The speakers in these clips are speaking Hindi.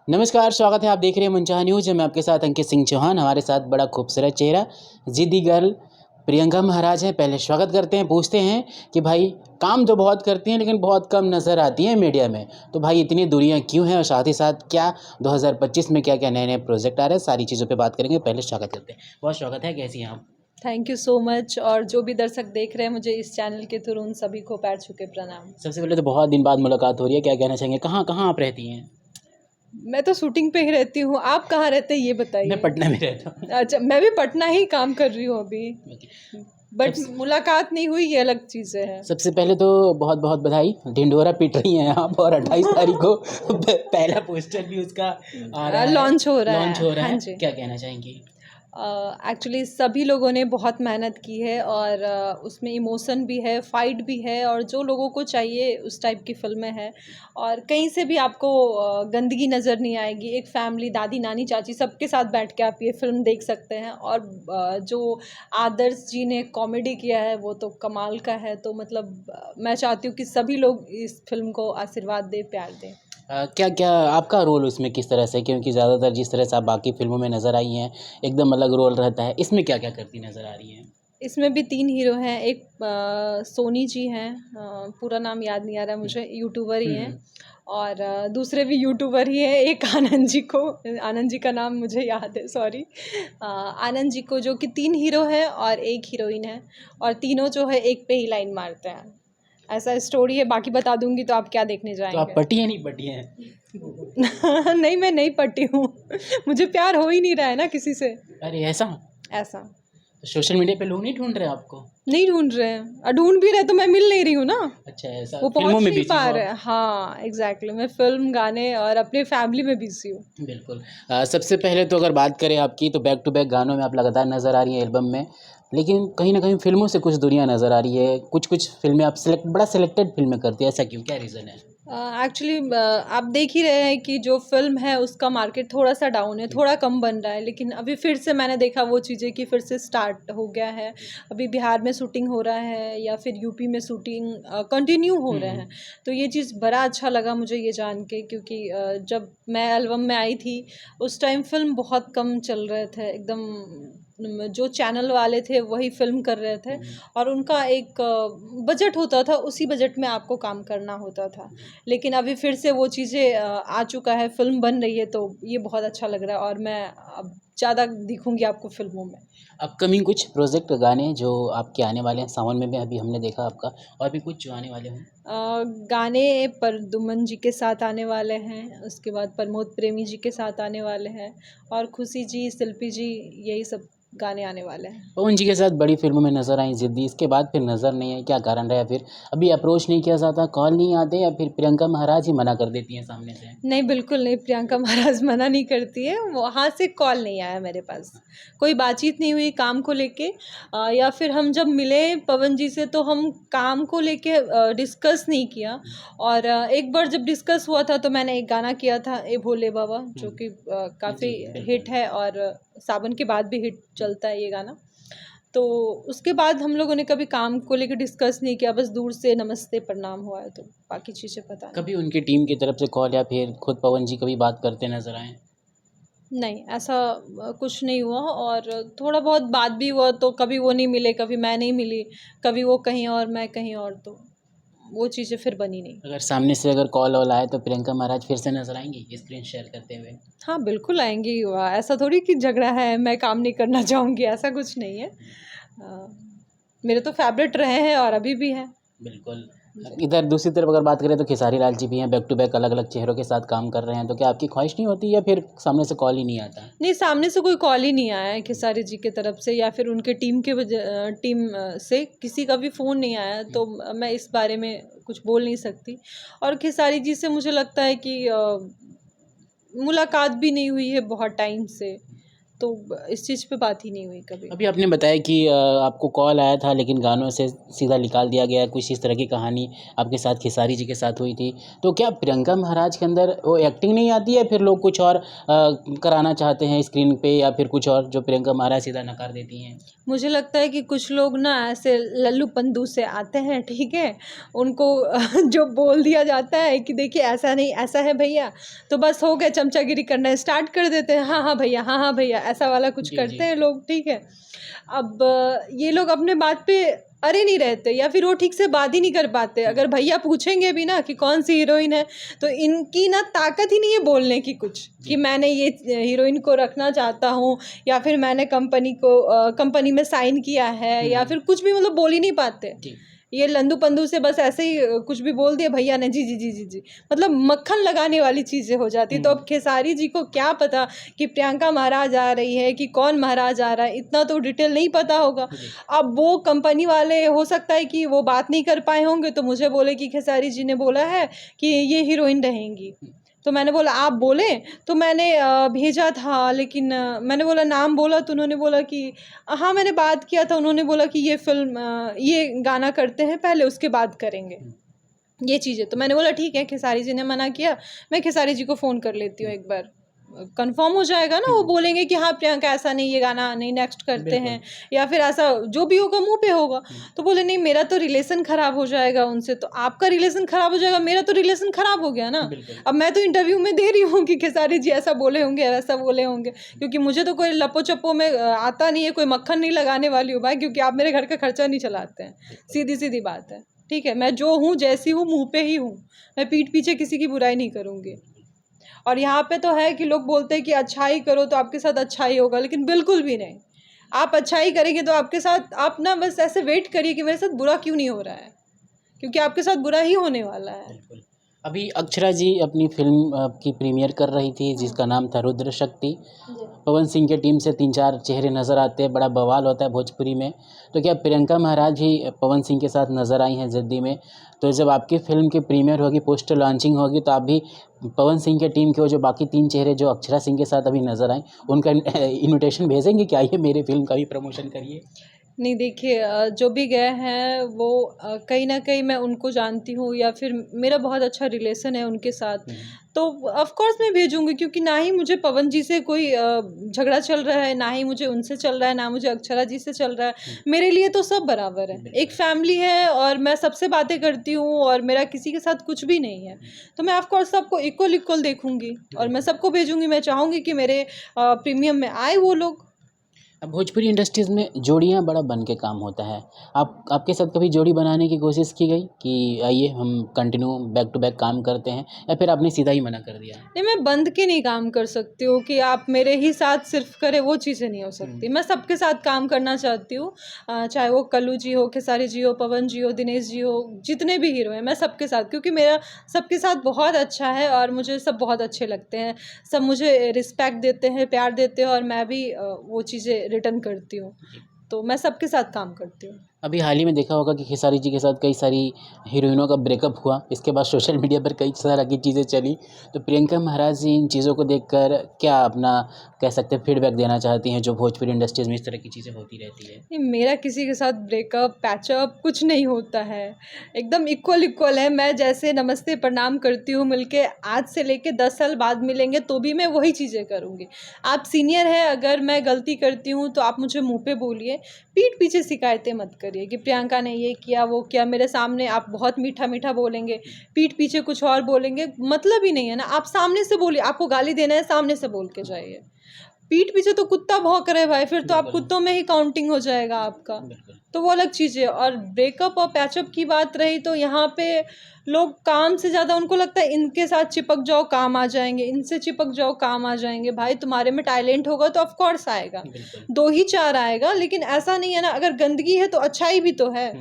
नमस्कार, स्वागत है। आप देख रहे हैं मनचाहा न्यूज़। मैं आपके साथ अंकित सिंह चौहान। हमारे साथ बड़ा खूबसूरत चेहरा ज़िद्दी गर्ल प्रियंका महाराज है। पहले स्वागत करते हैं, पूछते हैं कि भाई काम तो बहुत करती हैं लेकिन बहुत कम नज़र आती हैं मीडिया में, तो भाई इतनी दूरियां क्यों हैं और साथ ही साथ क्या 2025 में क्या-क्या नए-नए प्रोजेक्ट आ रहे हैं, सारी चीज़ों पे बात करेंगे। पहले स्वागत करते हैं। बहुत स्वागत है, कैसी हैं आप? Thank you so much. और जो भी दर्शक देख रहे हैं मुझे इस चैनल के थ्रू, उन सभी को पैर छू के प्रणाम। सबसे पहले तो बहुत दिन बाद मुलाकात हो रही है, क्या कहना चाहेंगे? कहाँ आप रहती हैं? मैं तो शूटिंग पे ही रहती हूँ। आप कहाँ रहते हैं ये मैं बताइए। पटना में रहता हूँ। अच्छा, मैं भी पटना ही काम कर रही हूँ अभी, बट सबसे मुलाकात नहीं हुई, ये अलग चीज़ें हैं। सबसे पहले तो बहुत-बहुत बधाई। ढिंढोरा पीट रही हैं आप और 28 तारीख को पहला पोस्टर भी उसका आ रहा है, लॉन्च हो रहा लॉन्च है, हो रहा हाँ है। जी। क्या कहना चाहेंगी? एक्चुअली सभी लोगों ने बहुत मेहनत की है और उसमें इमोशन भी है, फाइट भी है, और जो लोगों को चाहिए उस टाइप की फ़िल्में हैं। और कहीं से भी आपको गंदगी नज़र नहीं आएगी। एक फैमिली, दादी नानी चाची सबके साथ बैठ के आप ये फ़िल्म देख सकते हैं। और जो आदर्श जी ने कॉमेडी किया है वो तो कमाल का है। तो मतलब मैं चाहती हूँ कि सभी लोग इस फ़िल्म को आशीर्वाद दें, प्यार दें। क्या-क्या आपका रोल उसमें किस तरह से? क्योंकि ज़्यादातर जिस तरह से आप बाकी फ़िल्मों में नज़र आई हैं, एकदम अलग रोल रहता है। इसमें क्या-क्या करती नज़र आ रही हैं? इसमें भी 3 हीरो हैं। एक सोनी जी हैं, पूरा नाम याद नहीं आ रहा मुझे, यूट्यूबर ही हुँ, हैं। हुँ। और दूसरे भी यूट्यूबर ही हैं। एक आनंद जी को, आनंद जी का नाम मुझे याद है, सॉरी। आनंद जी को, जो कि 3 हीरो हैं और 1 हीरोइन है, और तीनों जो है एक पे ही लाइन मारते हैं। ऐसा स्टोरी है, बाकी बता दूँगी तो आप क्या देखने तो आप जाएँगे? पटी हैं, नहीं पटी हैं? नहीं, मैं नहीं पटी हूँ। मुझे प्यार हो ही नहीं रहा है ना किसी से, अरे ऐसा? ऐसा। तो सोशल मीडिया पे लोग नहीं ढूँढ रहे आपको? नहीं ढूँढ रहे हैं, ढूँढ भी रहे तो मैं मिल नहीं रही हूँ ना, अच्छा ऐसा, वो फ़िल्मों पहुँच में नहीं बिज़ी पा हो रहे आप? हैं। हाँ, एग्ज़ैक्टली, मैं फ़िल्म, गाने और अपने फैमिली में बिज़ी हूँ। बिल्कुल। सबसे पहले तो अगर बात करें आपकी, तो बैक टू बैक गानों में आप लगातार नज़र आ रही हैं एल्बम में। लेकिन कहीं न कहीं फ़िल्मों से कुछ दूरियाँ नज़र आ रही है। कुछ-कुछ फ़िल्में आप बड़ा सिलेक्टेड फ़िल्में करती हैं, ऐसा क्यों? क्या रीज़न है? एक्चुअली आप देख ही रहे हैं कि जो फ़िल्म है उसका मार्केट थोड़ा-सा डाउन है, थोड़ा कम बन रहा है। लेकिन अभी फिर से मैंने देखा वो चीज़ें कि फिर से स्टार्ट हो गया है। अभी बिहार में शूटिंग हो रहा है या फिर यूपी में शूटिंग कंटिन्यू हो हुँ, रहे हुँ। हैं। तो ये चीज़ बड़ा अच्छा लगा मुझे ये जान के, क्योंकि जब मैं एल्बम में आई थी उस टाइम फ़िल्म बहुत कम चल रहे थे एकदम। जो चैनल वाले थे वही फ़िल्म कर रहे थे, हुँ, हुँ। और उनका एक बजट होता था, उसी बजट में आपको काम करना होता था। लेकिन अभी फिर से वो चीज़ें आ चुका है, फ़िल्म बन रही है, तो ये बहुत अच्छा लग रहा है, और मैं अब ज़्यादा दिखूँगी आपको फ़िल्मों में। अपकमिंग कुछ प्रोजेक्ट गाने जो आपके आने वाले हैं, सावन में भी अभी हमने देखा आपका, और भी कुछ जो आने वाले हों? गाने प्रद्युमन जी के साथ आने वाले हैं, उसके बाद प्रमोद प्रेमी जी के साथ आने वाले हैं, और खुशी जी, शिल्पी जी, यही सब गाने आने वाले हैं। पवन जी के साथ बड़ी फ़िल्मों में नज़र आईं ज़िद्दी, इसके बाद फिर नज़र नहीं आई, क्या कारण रहा? फिर अभी अप्रोच नहीं किया जाता, कॉल नहीं आते, या फिर प्रियंका महाराज ही मना कर देती हैं सामने से? नहीं, बिल्कुल नहीं, प्रियंका महाराज मना नहीं करती है, वहाँ से कॉल नहीं आया मेरे पास। कोई बातचीत नहीं हुई काम को लेके। या फिर हम जब मिले पवन जी से तो हम काम को लेके डिस्कस नहीं किया। और एक बार जब डिस्कस हुआ था तो मैंने एक गाना किया था, ए भोले बाबा, जो कि काफ़ी जी, बिल्कुल। हिट है, और सावन के बाद भी हिट चलता है ये गाना। तो उसके बाद हम लोगों ने कभी काम को लेके डिस्कस नहीं किया, बस दूर से नमस्ते प्रणाम हुआ है, तो बाकी चीज़ें पता नहीं। कभी उनकी टीम की तरफ से कॉल या फिर खुद पवन जी कभी बात करते नज़र आएँ? नहीं, ऐसा कुछ नहीं हुआ। और थोड़ा बहुत बात भी हुआ तो कभी वो नहीं मिले, कभी मैं नहीं मिली, कभी वो कहीं और मैं कहीं और, तो वो चीज़ें फिर बनी नहीं। अगर सामने से अगर कॉल वॉल आए तो प्रियंका महाराज फिर से नज़र आएँगी स्क्रीन शेयर करते हुए? हाँ, बिल्कुल आएँगी। ऐसा थोड़ी कि झगड़ा है, मैं काम नहीं करना चाहूँगी, ऐसा कुछ नहीं है। अ, मेरे तो फ़ेवरेट रहे हैं और अभी भी हैं। बिल्कुल। जी। इधर दूसरी तरफ अगर बात करें तो खेसारी लाल जी भी हैं, बैक टू बैक अलग-अलग चेहरों के साथ काम कर रहे हैं, तो क्या आपकी ख्वाहिश नहीं होती या फिर सामने से कॉल ही नहीं आता? नहीं, सामने से कोई कॉल ही नहीं आया है खेसारी जी की तरफ से, या फिर उनके टीम के टीम से किसी का भी फ़ोन नहीं आया, तो मैं इस बारे में कुछ बोल नहीं सकती। और खेसारी जी से मुझे लगता है कि मुलाकात भी नहीं हुई है बहुत टाइम से, तो इस चीज़ पे बात ही नहीं हुई कभी। अभी आपने बताया कि आपको कॉल आया था लेकिन गानों से सीधा निकाल दिया गया, कुछ इस तरह की कहानी आपके साथ खेसारी जी के साथ हुई थी। तो क्या प्रियंका महाराज के अंदर वो एक्टिंग नहीं आती है, फिर लोग कुछ और कराना चाहते हैं स्क्रीन पे, या फिर कुछ और जो प्रियंका महाराज सीधा नकार देती हैं? मुझे लगता है कि कुछ लोग ना ऐसे लल्लू पंदू से आते हैं, ठीक है? उनको जो बोल दिया जाता है कि देखिए ऐसा नहीं, ऐसा है भैया, तो बस हो गया, चमचागिरी करना स्टार्ट कर देते हैं। हाँ, हाँ भैया, हाँ, हाँ भैया, ऐसा वाला कुछ जी, करते जी। हैं लोग, ठीक है? अब ये लोग अपने बात पे अड़े नहीं रहते या फिर वो ठीक से बात ही नहीं कर पाते। अगर भैया पूछेंगे भी ना कि कौन सी हीरोइन है, तो इनकी ना ताकत ही नहीं है बोलने की कुछ, कि मैंने ये हीरोइन को रखना चाहता हूँ, या फिर मैंने कंपनी में साइन किया है, या फिर कुछ भी मतलब बोल ही नहीं पाते। जी। ये लंदू पंदू से बस ऐसे ही कुछ भी बोल दिया भैया ने, जी जी जी जी जी, मतलब मक्खन लगाने वाली चीज़ें हो जाती। तो अब खेसारी जी को क्या पता कि प्रियंका महाराज आ रही है कि कौन महाराज आ रहा है, इतना तो डिटेल नहीं पता होगा। जी। अब वो कंपनी वाले हो सकता है कि वो बात नहीं कर पाए होंगे, तो मुझे बोले कि खेसारी जी ने बोला है कि ये हीरोइन रहेंगी। तो मैंने बोला आप बोले, तो मैंने भेजा था, लेकिन मैंने बोला नाम बोला, तो उन्होंने बोला कि हाँ मैंने बात किया था, उन्होंने बोला कि ये फिल्म ये गाना करते हैं पहले, उसके बाद करेंगे ये चीज़ें। तो मैंने बोला ठीक है, खेसारी जी ने मना किया, मैं खेसारी जी को फ़ोन कर लेती हूँ एक बार, कंफर्म हो जाएगा ना, वो बोलेंगे कि हाँ प्रियंका ऐसा नहीं, ये गाना नहीं, नेक्स्ट करते हैं, या फिर ऐसा जो भी होगा मुंह पे होगा। तो बोले नहीं, मेरा तो रिलेशन ख़राब हो जाएगा उनसे, तो आपका रिलेशन ख़राब हो जाएगा, मेरा तो रिलेशन ख़राब हो गया ना। अब मैं तो इंटरव्यू में दे रही हूँ कि खेसारी जी ऐसा बोले होंगे, वैसा बोले होंगे, क्योंकि मुझे तो कोई लपो चप्पो में आता नहीं है, कोई मक्खन नहीं लगाने वाली हूँ भाई, क्योंकि आप मेरे घर का खर्चा नहीं चलाते हैं, सीधी सीधी बात है। ठीक है, मैं जो हूँ जैसी हूँ मुंह पे ही हूँ, मैं पीठ पीछे किसी की बुराई नहीं करूँगी। और यहाँ पे तो है कि लोग बोलते हैं कि अच्छाई करो तो आपके साथ अच्छाई होगा, लेकिन बिल्कुल भी नहीं। आप अच्छाई करेंगे तो आपके साथ, आप ना बस ऐसे वेट करिए कि मेरे साथ बुरा क्यों नहीं हो रहा है, क्योंकि आपके साथ बुरा ही होने वाला है। बिल्कुल। अभी अक्षरा जी अपनी फ़िल्म की प्रीमियर कर रही थी जिसका नाम था रुद्र शक्ति। पवन सिंह के टीम से 3-4 चेहरे नज़र आते हैं, बड़ा बवाल होता है भोजपुरी में। तो क्या प्रियंका महाराज भी पवन सिंह के साथ नज़र आई हैं ज़िद्दी में? तो जब आपकी फ़िल्म की प्रीमियर होगी, पोस्टर लॉन्चिंग होगी, तो आप भी पवन सिंह के टीम के वो जो बाकी 3 चेहरे जो अक्षरा सिंह के साथ अभी नज़र आए, उनका इन्विटेशन भेजेंगे कि आइए मेरे फ़िल्म का भी प्रमोशन करिए? नहीं देखिए, जो भी गए हैं वो कहीं न कहीं मैं उनको जानती हूँ, या फिर मेरा बहुत अच्छा रिलेशन है उनके साथ। तो ऑफ़ कोर्स मैं भेजूँगी, क्योंकि ना ही मुझे पवन जी से कोई झगड़ा चल रहा है, ना ही मुझे उनसे चल रहा है, ना मुझे अक्षरा जी से चल रहा है। मेरे लिए तो सब बराबर है। एक फ़ैमिली है और मैं सबसे बातें करती हूँ, और मेरा किसी के साथ कुछ भी नहीं है। तो मैं ऑफ़ कोर्स सबको इक्वल देखूँगी, और मैं सबको भेजूँगी। मैं चाहूँगी कि मेरे प्रीमियम में आए वो लोग। अब भोजपुरी इंडस्ट्रीज़ में जोड़ियाँ बड़ा बन के काम होता है। आपके साथ कभी जोड़ी बनाने की कोशिश की गई कि आइए हम कंटिन्यू बैक टू बैक काम करते हैं, या फिर आपने सीधा ही मना कर दिया? नहीं, मैं बंद के नहीं काम कर सकती हूँ कि आप मेरे ही साथ सिर्फ करें, वो चीज़ें नहीं हो सकती। मैं सबके साथ काम करना चाहती हूँ, चाहे वो कल्लू जी हो, खेसारी जी हो, पवन जी हो, दिनेश जी हो, जितने भी हीरो हैं, मैं सबके साथ, क्योंकि मेरा सबके साथ बहुत अच्छा है और मुझे सब बहुत अच्छे लगते हैं। सब मुझे रिस्पेक्ट देते हैं, प्यार देते हैं, और मैं भी वो चीज़ें रिटर्न करती हूँ। तो मैं सबके साथ काम करती हूँ। अभी हाल ही में देखा होगा कि खेसारी जी के साथ कई सारी हीरोइनों का ब्रेकअप हुआ। इसके बाद सोशल मीडिया पर कई तरह की चीज़ें चली। तो प्रियंका महाराज जी इन चीज़ों को देखकर क्या अपना कह सकते हैं फीडबैक देना चाहती हैं, जो भोजपुरी इंडस्ट्रीज़ में इस तरह की चीज़ें होती रहती है? नहीं, मेरा किसी के साथ ब्रेकअप, पैचअप कुछ नहीं होता है। एकदम इक्वल है। मैं जैसे नमस्ते प्रणाम करती हूँ, मिलके आज से लेके 10 साल बाद मिलेंगे तो भी मैं वही चीज़ें करूँगी। आप सीनियर हैं, अगर मैं गलती करती हूँ तो आप मुझे मुँह पे बोलिए, पीठ पीछे शिकायतें मत करिए कि प्रियंका ने ये किया, वो किया। मेरे सामने आप बहुत मीठा-मीठा बोलेंगे, पीठ पीछे कुछ और बोलेंगे, मतलब ही नहीं है ना। आप सामने से बोलिए, आपको गाली देना है सामने से बोल के जाइए। पीठ पीछे तो कुत्ता भौंक रहा है भाई, फिर तो आप बिल्कुल। कुत्तों में ही काउंटिंग हो जाएगा आपका। बिल्कुल। तो वो अलग चीज़ है। और ब्रेकअप और पैचअप की बात रही, तो यहाँ पे लोग काम से ज़्यादा उनको लगता है इनके साथ चिपक जाओ काम आ जाएँगे, इनसे चिपक जाओ काम आ जाएँगे। भाई तुम्हारे में टैलेंट होगा तो ऑफ कोर्स आएगा, बिल्कुल। 2 ही 4 आएगा, लेकिन ऐसा नहीं है ना, अगर गंदगी है तो अच्छाई भी तो है।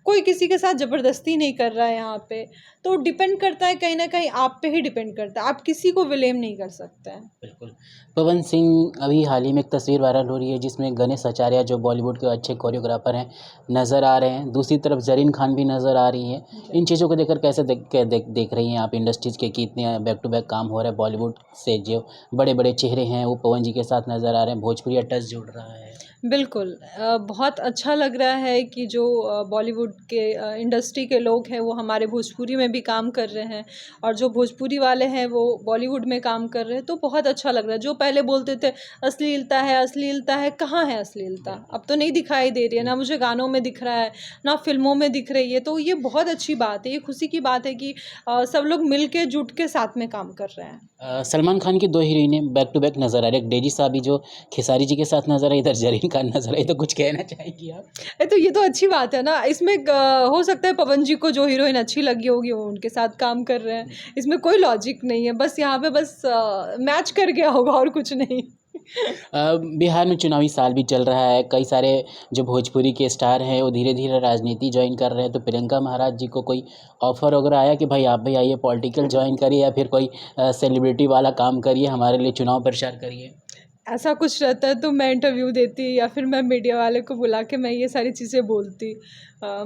कोई किसी के साथ ज़बरदस्ती नहीं कर रहा है यहाँ पे। तो डिपेंड करता है, कहीं न कहीं आप पे ही डिपेंड करता है। आप किसी को ब्लेम नहीं कर सकते हैं। बिल्कुल। पवन सिंह अभी हाल ही में एक तस्वीर वायरल हो रही है जिसमें गणेश आचार्य जो बॉलीवुड के अच्छे कोरियोग्राफर हैं, नज़र आ रहे हैं, दूसरी तरफ ज़रीन खान भी नज़र आ रही है। इन चीज़ों को देखकर कैसे देख रही हैं आप इंडस्ट्रीज़ के कि इतने बैक टू बैक काम हो रहा है बॉलीवुड से, जो बड़े बड़े चेहरे हैं वो पवन जी के साथ नज़र आ रहे हैं, भोजपुरी टच जुड़ रहा है। बिल्कुल बहुत अच्छा लग रहा है कि जो बॉलीवुड के इंडस्ट्री के लोग हैं वो हमारे भोजपुरी में भी काम कर रहे हैं, और जो भोजपुरी वाले हैं वो बॉलीवुड में काम कर रहे हैं, तो बहुत अच्छा लग रहा है। जो पहले बोलते थे अश्लीलता है, कहाँ है अश्लीलता? अब तो नहीं दिखाई दे रही है, ना मुझे गानों में दिख रहा है, ना फिल्मों में दिख रही है। तो ये बहुत अच्छी बात है, ये खुशी की बात है कि सब लोग मिल के जुट के साथ में काम कर रहे हैं। सलमान खान की 2 हीरोइनें बैक टू बैक नज़र आ रही है, एक डेजी साहबी जो खेसारी जी के साथ नज़र आई, इधर ज़रीन खान नज़र आई, तो कुछ कहना चाहेंगी आप? तो ये तो अच्छी बात है ना, इसमें हो सकता है पवन जी को जो हीरोइन अच्छी लगी होगी वो उनके साथ काम कर रहे हैं, इसमें कोई लॉजिक नहीं है, बस यहाँ पे बस मैच कर गया होगा और कुछ नहीं। बिहार में चुनावी साल भी चल रहा है, कई सारे जो भोजपुरी के स्टार हैं वो धीरे धीरे राजनीति ज्वाइन कर रहे हैं, तो प्रियंका महाराज जी को कोई ऑफर वगैरह आया कि भाई आप भी आइए पॉलिटिकल ज्वाइन करिए, या फिर कोई सेलिब्रिटी वाला काम करिए, हमारे लिए चुनाव प्रचार करिए? ऐसा कुछ रहता है तो मैं इंटरव्यू देती, या फिर मैं मीडिया वाले को बुला के मैं ये सारी चीज़ें बोलती।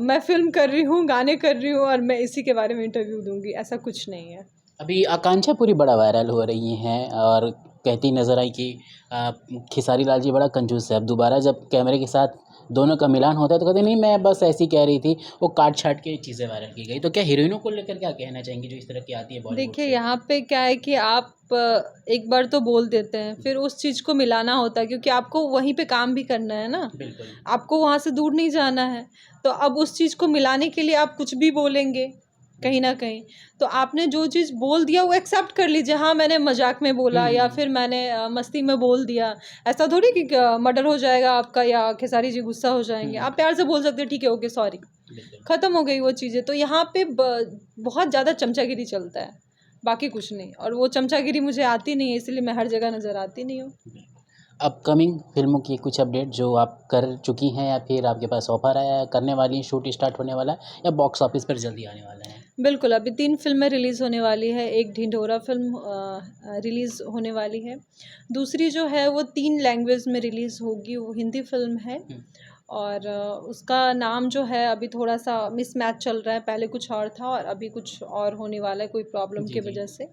मैं फ़िल्म कर रही हूँ, गाने कर रही हूँ और मैं इसी के बारे में इंटरव्यू दूँगी, ऐसा कुछ नहीं है। अभी आकांक्षा पूरी बड़ा वायरल हो रही हैं और कहती नज़र आई कि खेसारी लाल जी बड़ा कंजूस है। अब दोबारा जब कैमरे के साथ दोनों का मिलान होता है तो कहते नहीं मैं बस ऐसे ही कह रही थी, वो काट छाट के चीज़ें वायरल की गई। तो क्या हीरोइनों को लेकर क्या कहना चाहेंगी जो इस तरह की आती है बॉलीवुड देखिए से? यहाँ पे क्या है कि आप एक बार तो बोल देते हैं, फिर उस चीज़ को मिलाना होता है, क्योंकि आपको वहीं पे काम भी करना है ना, बिल्कुल। आपको वहाँ से दूर नहीं जाना है। तो अब उस चीज़ को मिलाने के लिए आप कुछ भी बोलेंगे कहीं ना कहीं, तो आपने जो चीज़ बोल दिया वो एक्सेप्ट कर लीजिए। हाँ, मैंने मजाक में बोला या फिर मैंने मस्ती में बोल दिया, ऐसा थोड़ी कि मर्डर हो जाएगा आपका या खेसारी जी गुस्सा हो जाएंगे। आप प्यार से बोल सकते हैं ठीक है, ओके, सॉरी, बिल्कुल। ख़त्म हो गई वो चीज़ें। तो यहाँ पे बहुत ज़्यादा चमचागिरी चलता है, बाकी कुछ नहीं, और वो चमचागिरी मुझे आती नहीं है, इसलिए मैं हर जगह नज़र आती नहीं हूँ। अपकमिंग फिल्मों की कुछ अपडेट जो आप कर चुकी हैं या फिर आपके पास ऑफर आया है, करने वाली हैं, शूट स्टार्ट होने वाला है या बॉक्स ऑफिस पर जल्दी आने वाला है? बिल्कुल, अभी 3 फ़िल्में रिलीज़ होने वाली है। एक ढिंढोरा फ़िल्म रिलीज़ होने वाली है। दूसरी जो है वो 3 लैंग्वेज में रिलीज़ होगी, वो हिंदी फ़िल्म है। और उसका नाम जो है अभी थोड़ा-सा मिसमैच चल रहा है, पहले कुछ और था और अभी कुछ और होने वाला है कोई प्रॉब्लम जी, की जी। वजह से।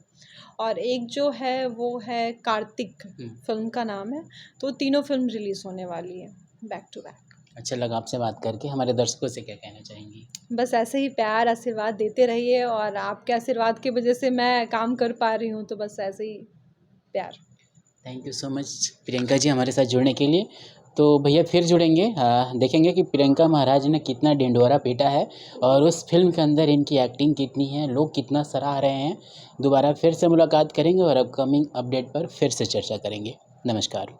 और एक जो है वो है कार्तिक, फ़िल्म का नाम है। तो तीनों फ़िल्म रिलीज़ होने वाली है, बैक टू बैक। अच्छा लगा आपसे बात करके, हमारे दर्शकों से क्या कहना चाहेंगी? बस ऐसे ही प्यार आशीर्वाद देते रहिए, और आपके आशीर्वाद की वजह से मैं काम कर पा रही हूँ, तो बस ऐसे ही प्यार। Thank you so much Priyanka ji हमारे साथ जुड़ने के लिए। तो भैया फिर जुड़ेंगे, देखेंगे कि प्रियंका महाराज ने कितना ढिंढोरा पीटा है और उस फिल्म के अंदर इनकी एक्टिंग कितनी है, लोग कितना सराह रहे हैं। दोबारा फिर से मुलाकात करेंगे और अपकमिंग अपडेट पर फिर से चर्चा करेंगे। नमस्कार।